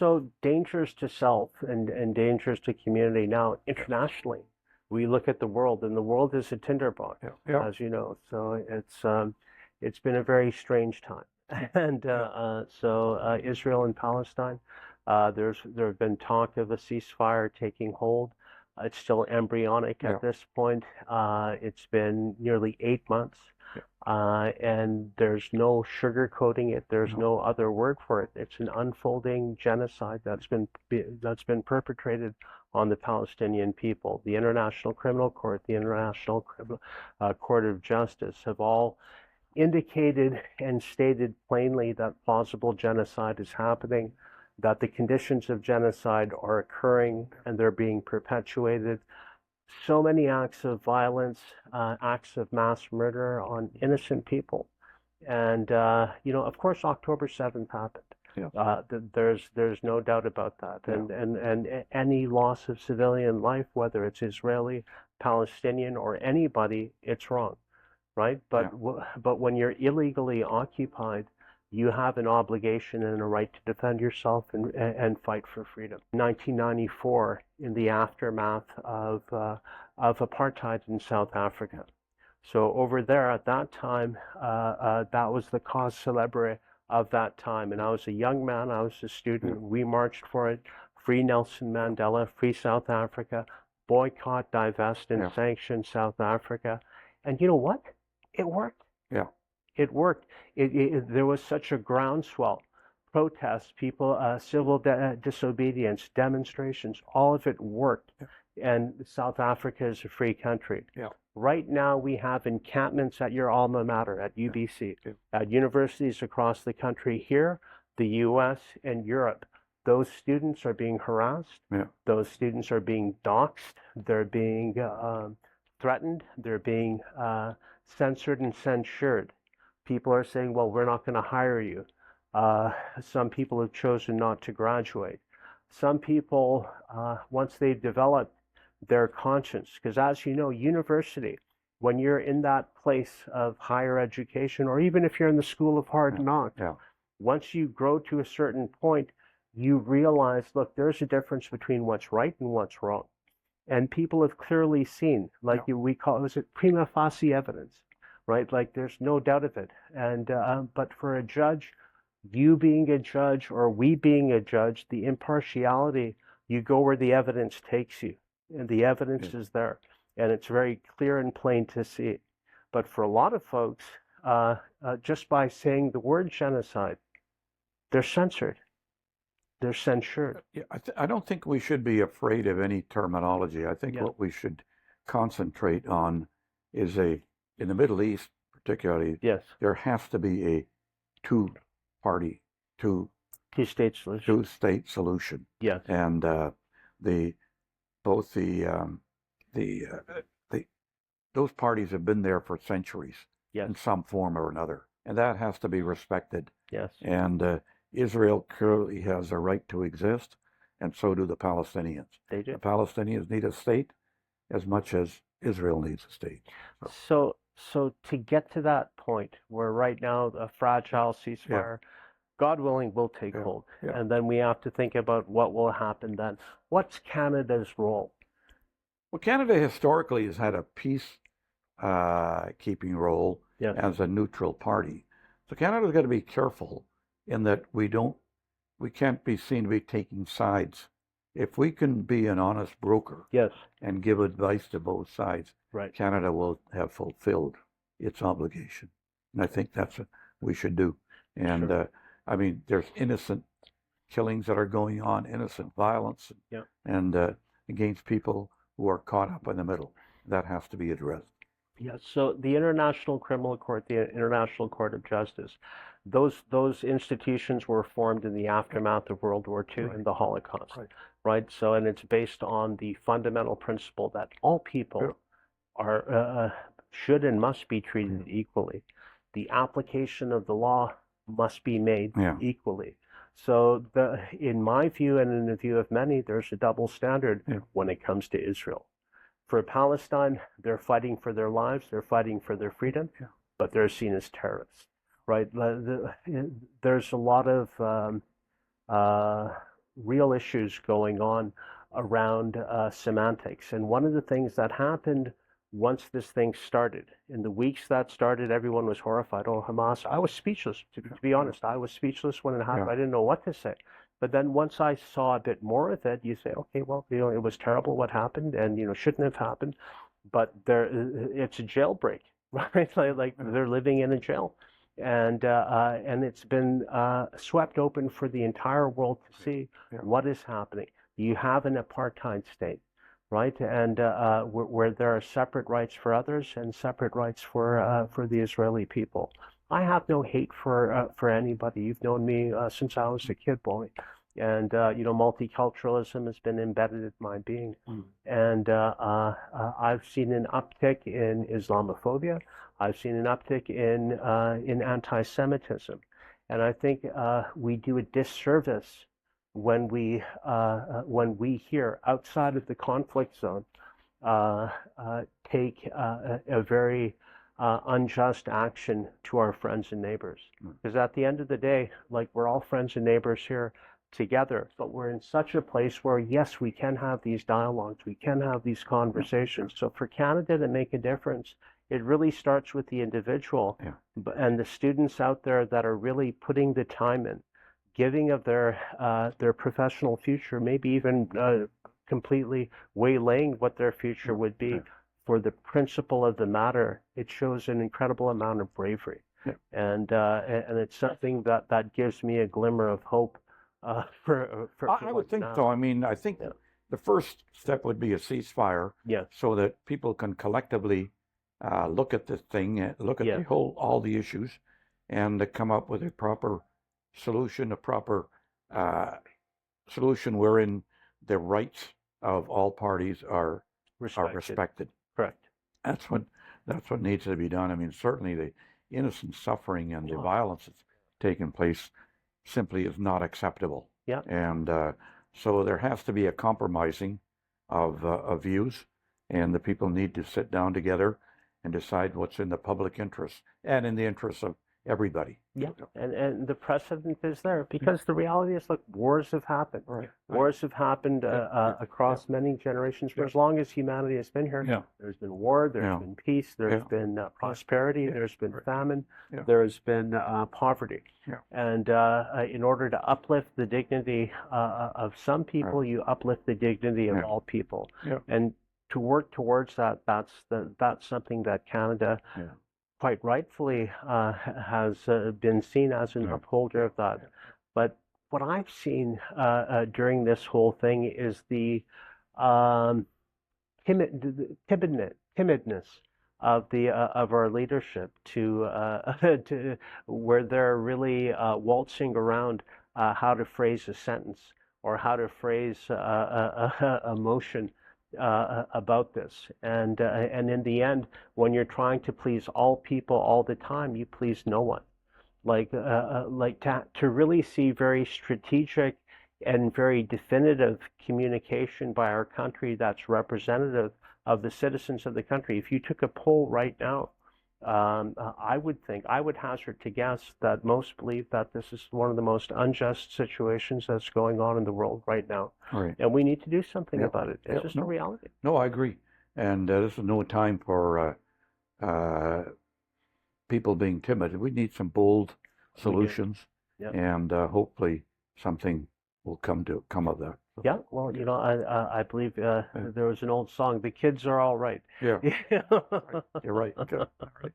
So dangerous to self and dangerous to community. Now, internationally, we look at the world, and the world is a tinderbox, Yeah. Yeah. as you know. So it's been a very strange time. And Yeah. Israel and Palestine, there have been talk of a ceasefire taking hold. It's still embryonic Yeah. at this point. It's been nearly 8 months. Yeah. And there's no sugarcoating it. There's No. no other word for it. It's an unfolding genocide that's been perpetrated on the Palestinian people. The International Criminal Court, the International Court of Justice have all indicated and stated plainly that plausible genocide is happening, that the conditions of genocide are occurring and they're being perpetuated. So many acts of violence, acts of mass murder on innocent people. And, of course, October 7th happened. Yeah. There's no doubt about that. Yeah. And any loss of civilian life, whether it's Israeli, Palestinian, or anybody, it's wrong, right? Yeah. But when you're illegally occupied, you have an obligation and a right to defend yourself and fight for freedom. 1994, in the aftermath of apartheid in South Africa. So over there at that time, that was the cause célèbre of that time. And I was a young man, I was a student. We marched for it. Free Nelson Mandela, free South Africa, boycott, divest, and sanction South Africa. And you know what? It worked. Yeah. It worked. There was such a groundswell, protests, people, civil disobedience, demonstrations, all of it worked. Yeah. And South Africa is a free country. Yeah. Right now, we have encampments at your alma mater, at UBC, at universities across the country here, the US, and Europe. Those students are being harassed. Yeah. Those students are being doxxed. They're being threatened. They're being censored and censured. People are saying, well, we're not going to hire you. Some people have chosen not to graduate. Some people, once they've developed their conscience, because as you know, university, when you're in that place of higher education, or even if you're in the school of hard knocks, once you grow to a certain point, you realize, look, there's a difference between what's right and what's wrong. And people have clearly seen, like we call it, was it prima facie evidence, right? Like there's no doubt of it. And but for a judge, you being a judge or we being a judge, the impartiality, you go where the evidence takes you. And the evidence is there. And it's very clear and plain to see. But for a lot of folks, just by saying the word genocide, they're censored. They're censured. Yeah, I don't think we should be afraid of any terminology. I think what we should concentrate on is in the Middle East particularly, there has to be a two-party, two-state solution. Two-state solution. Yes. And those parties have been there for centuries in some form or another, and that has to be respected. Yes. And Israel clearly has a right to exist, and so do the Palestinians. They do. The Palestinians need a state as much as Israel needs a state. So to get to that point where right now a fragile ceasefire, God willing, will take hold. And then we have to think about what will happen then. What's Canada's role? Well, Canada historically has had a peace-keeping role as a neutral party. So Canada's got to be careful in that we can't be seen to be taking sides. If we can be an honest broker and give advice to both sides, Canada will have fulfilled its obligation. And I think that's what we should do. And I mean, there's innocent killings that are going on, innocent violence, and against people who are caught up in the middle. That has to be addressed. Yes. So the International Criminal Court, the International Court of Justice, those institutions were formed in the aftermath of World War II and the Holocaust. Right. So, and it's based on the fundamental principle that all people are should and must be treated equally. The application of the law must be made equally. So, in my view and in the view of many, there's a double standard when it comes to Israel. For Palestine, they're fighting for their lives, they're fighting for their freedom, but they're seen as terrorists, right? There's a lot of real issues going on around semantics. And one of the things that happened once this thing started, in the weeks that started, everyone was horrified. Oh, Hamas. I was speechless, to be honest. I was speechless when it happened. I didn't know what to say. But then once I saw a bit more of it, you say, okay, well, it was terrible what happened, and shouldn't have happened. But it's a jailbreak, right? Like they're living in a jail, and it's been swept open for the entire world to see what is happening. You have an apartheid state, right? And where there are separate rights for others and separate rights for the Israeli people. I have no hate for anybody. You've known me since I was a kid, Wally. And multiculturalism has been embedded in my being. And I've seen an uptick in Islamophobia. I've seen an uptick in anti-Semitism. And I think we do a disservice when we here outside of the conflict zone take a very unjust action to our friends and neighbors. Because at the end of the day, like, we're all friends and neighbors here together, but we're in such a place where, yes, we can have these dialogues, we can have these conversations. So for Canada to make a difference, it really starts with the individual and the students out there that are really putting the time in, giving of their professional future, maybe even completely waylaying what their future would be for the principle of the matter. It shows an incredible amount of bravery, and it's something that gives me a glimmer of hope. For I would think so. I mean, I think the first step would be a ceasefire, so that people can collectively look at this thing, look at the all the issues, and come up with a proper solution, solution wherein the rights of all parties are respected. Correct. That's what needs to be done. I mean, certainly the innocent suffering and the violence that's taken place simply is not acceptable. And so there has to be a compromising of views, and the people need to sit down together and decide what's in the public interest and in the interest of everybody. And the precedent is there, because the reality is, look, wars have happened. Wars have happened across many generations for as long as humanity has been here. There's been war, there's been peace, there's been prosperity, there's been famine, there's been poverty. And in order to uplift the dignity of some people, you uplift the dignity of all people. And to work towards that, that's something that Canada quite rightfully has been seen as an upholder of that. But what I've seen during this whole thing is the timidness of our leadership to where they're really waltzing around how to phrase a sentence or how to phrase a motion about this, and in the end, when you're trying to please all people all the time, you please no one. Like to really see very strategic and very definitive communication by our country that's representative of the citizens of the country. If you took a poll right now, I would hazard to guess that most believe that this is one of the most unjust situations that's going on in the world right now. And we need to do something about it. It's just a reality. No, I agree. And this is no time for people being timid. We need some bold solutions, and hopefully something will come of that. Yeah, well, I believe there was an old song, "The kids are all right." You're right. Okay. All right.